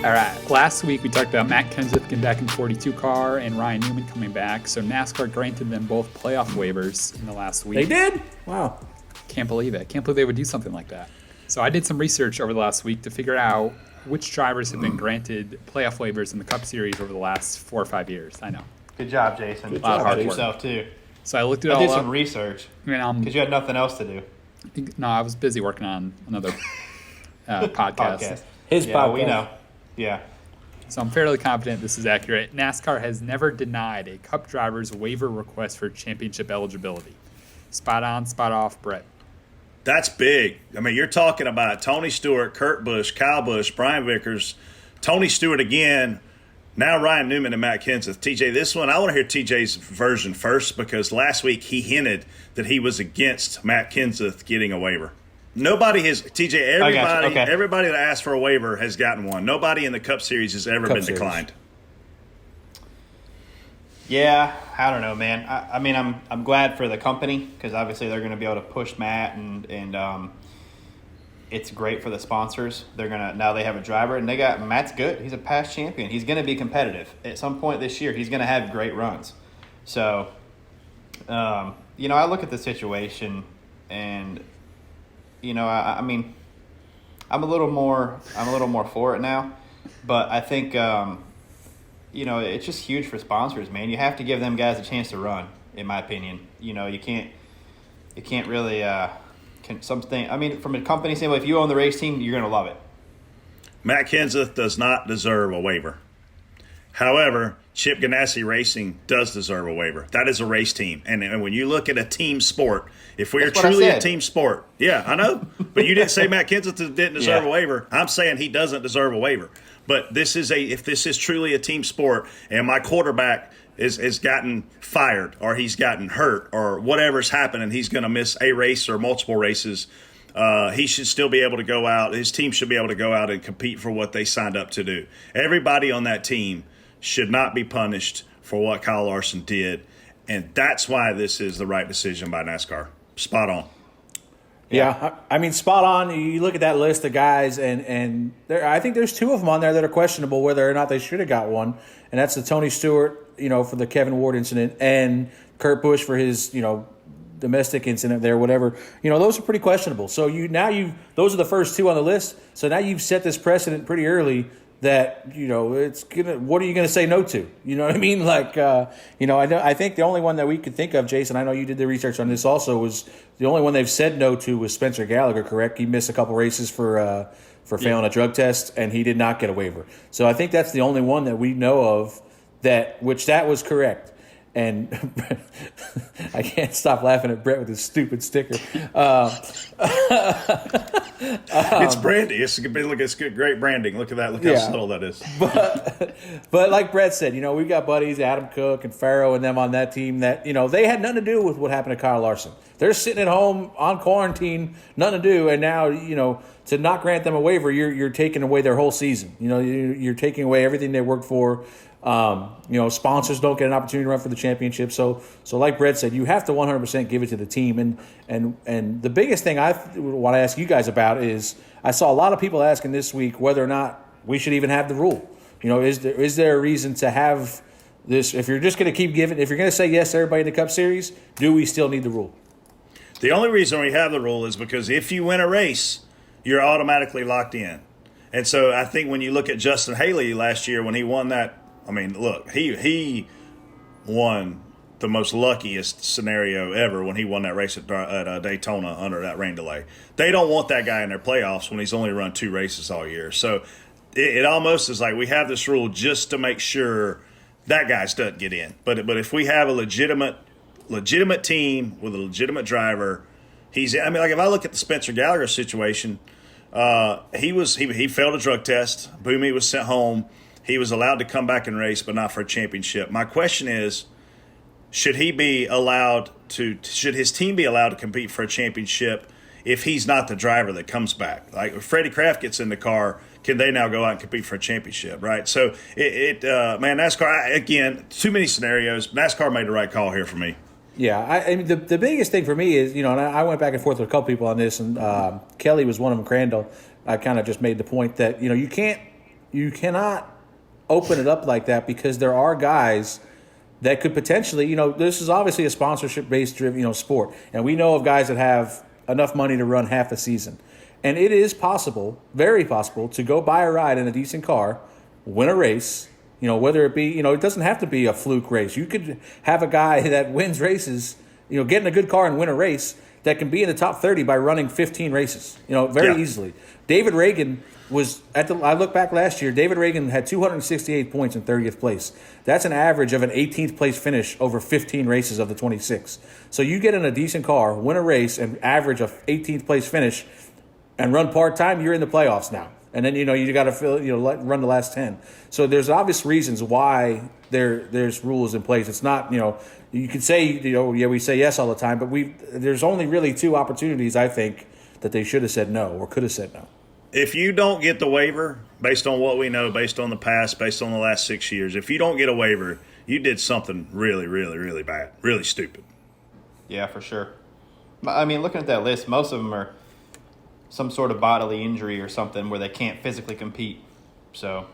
All right. Last week we talked about Matt Kenseth getting back in 42 car and Ryan Newman coming back. So NASCAR granted them both playoff waivers in the last week. They did? Wow. Can't believe it. Can't believe they would do something like that. So I did some research over the last week to figure out which drivers have been granted playoff waivers in the Cup Series over the last 4 or 5 years. I know. Good job, Jason. Good job. Hard work. Yourself too. So I looked it I all did up. some research I because you had nothing else to do. No, I was busy working on another podcast. His Yeah, podcast. we know. Yeah. So I'm fairly confident this is accurate. NASCAR has never denied a Cup driver's waiver request for championship eligibility. Spot on, spot off, Brett. That's big. I mean, you're talking about Tony Stewart, Kurt Busch, Kyle Busch, Brian Vickers, Tony Stewart again, now Ryan Newman and Matt Kenseth. TJ, this one, I want to hear TJ's version first because last week he hinted that he was against Matt Kenseth getting a waiver. Nobody has, TJ, everybody that asked for a waiver has gotten one. Nobody in the Cup Series has ever been declined. Yeah, I don't know, man. I mean, I'm glad for the company because obviously they're going to be able to push Matt and it's great for the sponsors. Now they have a driver and Matt's good. He's a past champion. He's going to be competitive at some point this year. He's going to have great runs. So, I look at the situation and I mean, I'm a little more for it now, but I think it's just huge for sponsors, man. You have to give them guys a chance to run, in my opinion. You can't really from a company standpoint, if you own the race team, you're going to love it. Matt Kenseth does not deserve a waiver. However, Chip Ganassi Racing does deserve a waiver. That is a race team. And when you look at a team sport, if we are truly a team sport, yeah, I know. But you didn't say Matt Kenseth didn't deserve a waiver. I'm saying he doesn't deserve a waiver. But if this is truly a team sport and my quarterback has gotten fired or he's gotten hurt or whatever's happened and he's going to miss a race or multiple races, he should still be able to go out. His team should be able to go out and compete for what they signed up to do. Everybody on that team should not be punished for what Kyle Larson did, and that's why this is the right decision by NASCAR. Spot on. Yeah, I mean, spot on. You look at that list of guys, and I think there's 2 of them on there that are questionable whether or not they should have got one, and that's the Tony Stewart, for the Kevin Ward incident, and Kurt Busch for his, domestic incident there, whatever. Those are pretty questionable. So those are the first 2 on the list. So now you've set this precedent pretty early that it's gonna. What are you gonna say no to? You know what I mean? Like, I think the only one that we could think of, Jason. I know you did the research on this. Also, was the only one they've said no to was Spencer Gallagher. Correct? He missed a couple races for failing a drug test, and he did not get a waiver. So I think that's the only one that we know of that was correct. And I can't stop laughing at Brett with his stupid sticker. It's brandy. It's good, great branding. Look at that. Look how subtle that is. But like Brett said, we've got buddies, Adam Cook and Farrow and them on that team that, they had nothing to do with what happened to Kyle Larson. They're sitting at home on quarantine, nothing to do, and now, to not grant them a waiver, you're taking away their whole season. You're taking away everything they worked for. Sponsors don't get an opportunity to run for the championship. So like Brett said, you have to 100% give it to the team. And the biggest thing I want to ask you guys about is I saw a lot of people asking this week whether or not we should even have the rule. Is there a reason to have this? If you're just going to keep giving, if you're going to say yes to everybody in the Cup Series, do we still need the rule? The only reason we have the rule is because if you win a race, you're automatically locked in. And so I think when you look at Justin Haley last year when he won that, I mean, look, he won the most luckiest scenario ever when he won that race at Daytona under that rain delay. They don't want that guy in their playoffs when he's only run 2 races all year. So it almost is like we have this rule just to make sure that guy doesn't get in. But if we have a legitimate team with a legitimate driver, like if I look at the Spencer Gallagher situation, he failed a drug test. Boomy was sent home. He was allowed to come back and race, but not for a championship. My question is, should his team be allowed to compete for a championship if he's not the driver that comes back? Like if Freddie Kraft gets in the car, can they now go out and compete for a championship, right? So, NASCAR, again, too many scenarios. NASCAR made the right call here for me. Yeah, I mean, the biggest thing for me is, and I went back and forth with a couple people on this, and Kelly was one of them, Crandall. I kind of just made the point that, you can't you cannot open it up like that because there are guys that could potentially, this is obviously a sponsorship-based driven, sport. And we know of guys that have enough money to run half a season. And it is possible, very possible, to go buy a ride in a decent car, win a race, whether it be, it doesn't have to be a fluke race. You could have a guy that wins races, get in a good car and win a race that can be in the top 30 by running 15 races, very easily. David Reagan was I look back last year, David Reagan had 268 points in 30th place. That's an average of an 18th place finish over 15 races of the 26. So you get in a decent car, win a race, and average a 18th place finish, and run part-time, you're in the playoffs now. And then, you got to run the last 10. So there's obvious reasons why there's rules in place. It's not, you could say, we say yes all the time, but there's only really two opportunities, I think, that they should have said no or could have said no. If you don't get the waiver, based on what we know, based on the past, based on the last 6 years, if you don't get a waiver, you did something really, really, really bad, really stupid. Yeah, for sure. I mean, looking at that list, most of them are some sort of bodily injury or something where they can't physically compete. So